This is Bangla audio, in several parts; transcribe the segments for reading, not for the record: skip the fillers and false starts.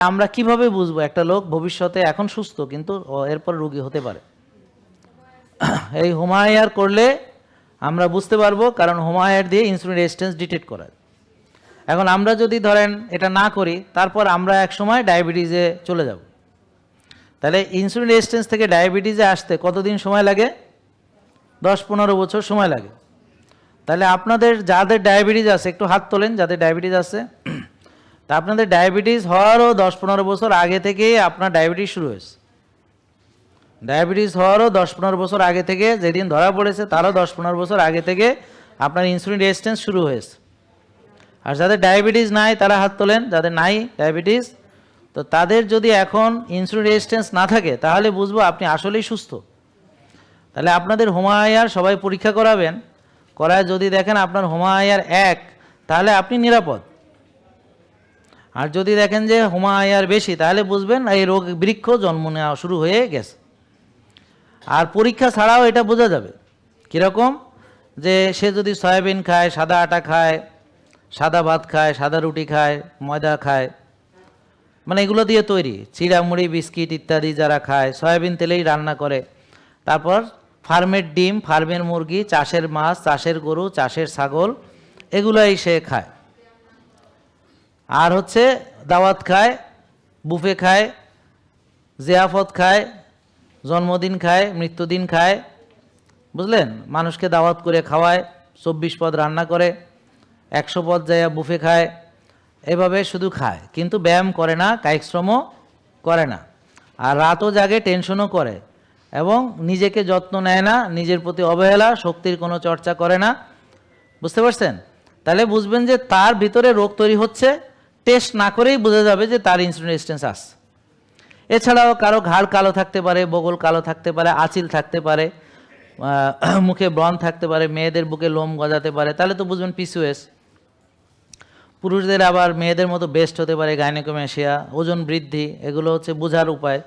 আমরা কিভাবে বুঝবো একটা লোক ভবিষ্যতে এখন সুস্থ কিন্তু এরপর রোগী হতে পারে? এই হোমায়ার করলে আমরা বুঝতে পারবো, কারণ হোমায়ার দিয়ে ইনসুলিন রেজিস্ট্যান্স ডিটেক্ট করা। এখন আমরা যদি ধরেন এটা না করি, তারপর আমরা এক সময় ডায়াবেটিসে চলে যাব। তাহলে ইনসুলিন রেজিস্ট্যান্স থেকে ডায়াবেটিসে আসতে কতদিন সময় লাগে? 10-15 বছর সময় লাগে। তাহলে আপনাদের যাদের ডায়াবেটিস আছে একটু হাত তোলেন, যাদের ডায়াবেটিস আছে। তা আপনাদের ডায়াবেটিস হওয়ারও 10-15 বছর আগে থেকেই আপনার ডায়াবেটিস শুরু হয়েছে। ডায়াবেটিস হওয়ারও 10-15 বছর আগে থেকে, যেদিন ধরা পড়েছে তারও 10-15 বছর আগে থেকে আপনার ইনসুলিন রেজিস্ট্যান্স শুরু হয়েছে। আর যাদের ডায়াবেটিস নাই তারা হাত তোলেন, যাদের নাই ডায়াবেটিস। তো তাদের যদি এখন ইনসুলিন রেজিস্ট্যান্স না থাকে তাহলে বুঝবো আপনি আসলেই সুস্থ। তাহলে আপনাদের হোমায়ার সবাই পরীক্ষা করাবেন, করায় যদি দেখেন আপনার হোমায়ার 1, তাহলে আপনি নিরাপদ। আর যদি দেখেন যে হোমায়ার বেশি, তাহলে বুঝবেন এই রোগ বৃক্ষ জন্ম নেওয়া শুরু হয়ে গেছে। আর পরীক্ষা ছাড়াও এটা বোঝা যাবে কীরকম, যে সে যদি সয়াবিন খায়, সাদা আটা খায়, সাদা ভাত খায়, সাদা রুটি খায়, ময়দা খায়, মানে এগুলো দিয়ে তৈরি চিড়ামুড়ি, বিস্কিট ইত্যাদি যারা খায়, সয়াবিন তেলেই রান্না করে, তারপর ফার্মের ডিম, ফার্মের মুরগি, চাষের মাছ, চাষের গরু, চাষের ছাগল, এগুলোই সে খায়। আর হচ্ছে দাওয়াত খায়, বুফে খায়, জিয়াফত খায়, জন্মদিন খায়, মৃত্যুদিন খায়, বুঝলেন? মানুষকে দাওয়াত করে খাওয়ায়, 24 পদ রান্না করে, 100 পদ যায় বুফে খায়, এভাবে শুধু খায়, কিন্তু ব্যায়াম করে না, কায়িক শ্রমও করে না। আর রাতও জাগে, টেনশনও করে, এবং নিজেকে যত্ন নেয় না, নিজের প্রতি অবহেলা, শক্তির কোনো চর্চা করে না। বুঝতে পারছেন? তাহলে বুঝবেন যে তার ভিতরে রোগ তৈরি হচ্ছে। টেস্ট না করেই বোঝা যাবে যে তার ইনসুলিন রেজিস্ট্যান্স আছে। এছাড়াও কারো ঘাড় কালো থাকতে পারে, বগল কালো থাকতে পারে, আঁচিল থাকতে পারে, মুখে ব্রণ থাকতে পারে, মেয়েদের বুকে লোম গজাতে পারে, তাহলে তো বুঝবেন পিসিওএস। পুরুষদের আবার মেয়েদের মতো বেস্ট হতে পারে, গাইনোকোমেশিয়া, ওজন বৃদ্ধি, এগুলো হচ্ছে বোঝার উপায়।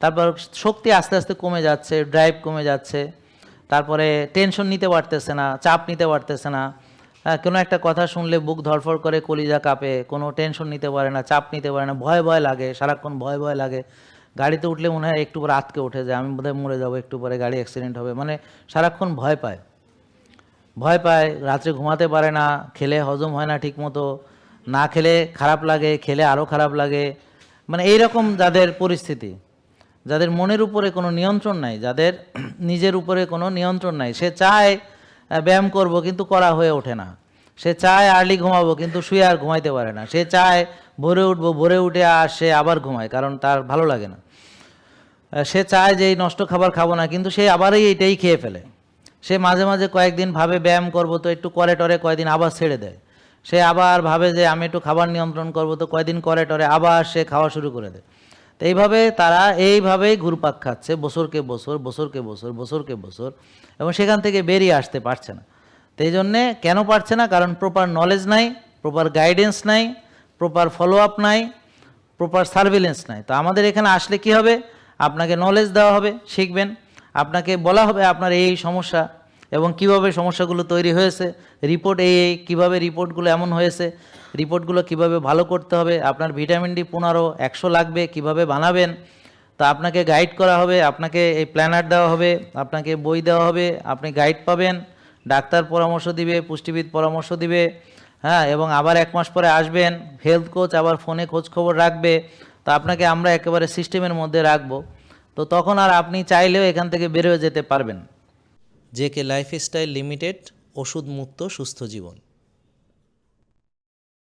তারপর শক্তি আস্তে আস্তে কমে যাচ্ছে, ড্রাইভ কমে যাচ্ছে, তারপরে টেনশন নিতে পারতেছে না, চাপ নিতে পারতেছে না, কোনো একটা কথা শুনলে বুক ধড়ফড় করে, কলিজা কাঁপে, কোনো টেনশন নিতে পারে না, চাপ নিতে পারে না, ভয় ভয় লাগে, সারাক্ষণ ভয় ভয় লাগে, গাড়িতে উঠলে মনে হয় একটু পরে আটকে উঠে যায়, আমি বোধহয় মরে যাবো, একটু পরে গাড়ি অ্যাক্সিডেন্ট হবে, মানে সারাক্ষণ ভয় পায়, রাত্রে ঘুমাতে পারে না, খেলে হজম হয় না ঠিক মতো, না খেলে খারাপ লাগে, খেলে আরও খারাপ লাগে, মানে এইরকম যাদের পরিস্থিতি, যাদের মনের উপরে কোনো নিয়ন্ত্রণ নাই, যাদের নিজের উপরে কোনো নিয়ন্ত্রণ নাই, সে চায় ব্যায়াম করব কিন্তু করা হয়ে ওঠে না, সে চায় আর্লি ঘুমাবো কিন্তু শুয়ে আর ঘুমাইতে পারে না, সে চায় ভোরে উঠবো, ভোরে উঠে আর সে আবার ঘুমায়, কারণ তার ভালো লাগে না, সে চায় যে এই নষ্ট খাবার খাবো না কিন্তু সে আবারই এইটাই খেয়ে ফেলে, সে মাঝে মাঝে কয়েকদিন ভাবে ব্যায়াম করব তো একটু করে টরে কয়েকদিন আবার ছেড়ে দেয়, সে আবার ভাবে যে আমি একটু খাবার নিয়ন্ত্রণ করব তো কয়েকদিন করে টরে আবার সে খাওয়া শুরু করে দেয়। তো এইভাবে তারা এইভাবেই ঘুরপাক খাচ্ছে বছরকে বছর, বছরকে বছর, বছরকে বছর, এবং সেখান থেকে বেরিয়ে আসতে পারছে না। তো এই জন্যে কেন পারছে না? কারণ প্রপার নলেজ নাই, প্রপার গাইডেন্স নাই, প্রপার ফলো আপ নাই, প্রপার সার্ভিলেন্স নাই। তো আমাদের এখানে আসলে কি হবে? আপনাকে নলেজ দেওয়া হবে, শিখবেন, আপনাকে বলা হবে আপনার এই সমস্যা এবং কিভাবে সমস্যাগুলো তৈরি হয়েছে, রিপোর্ট এই কীভাবে রিপোর্টগুলো এমন হয়েছে, রিপোর্টগুলো কিভাবে ভালো করতে হবে, আপনার ভিটামিন ডি 1500 লাগবে, কিভাবে বানাবেন, তা আপনাকে গাইড করা হবে, আপনাকে এই প্ল্যানার দেওয়া হবে, আপনাকে বই দেওয়া হবে, আপনি গাইড পাবেন, ডাক্তার পরামর্শ দিবে, পুষ্টিবিদ পরামর্শ দিবে, হ্যাঁ, এবং আবার 1 মাস পরে আসবেন, হেলথ কোচ আবার ফোনে খোঁজ খবর রাখবে, তো আপনাকে আমরা একেবারে সিস্টেমের মধ্যে রাখবো। তো তখন আর আপনি চাইলেও এখান থেকে বের হয়ে যেতে পারবেন। জেকে লাইফস্টাইল লিমিটেড, ওষুধ মুক্ত সুস্থ জীবন।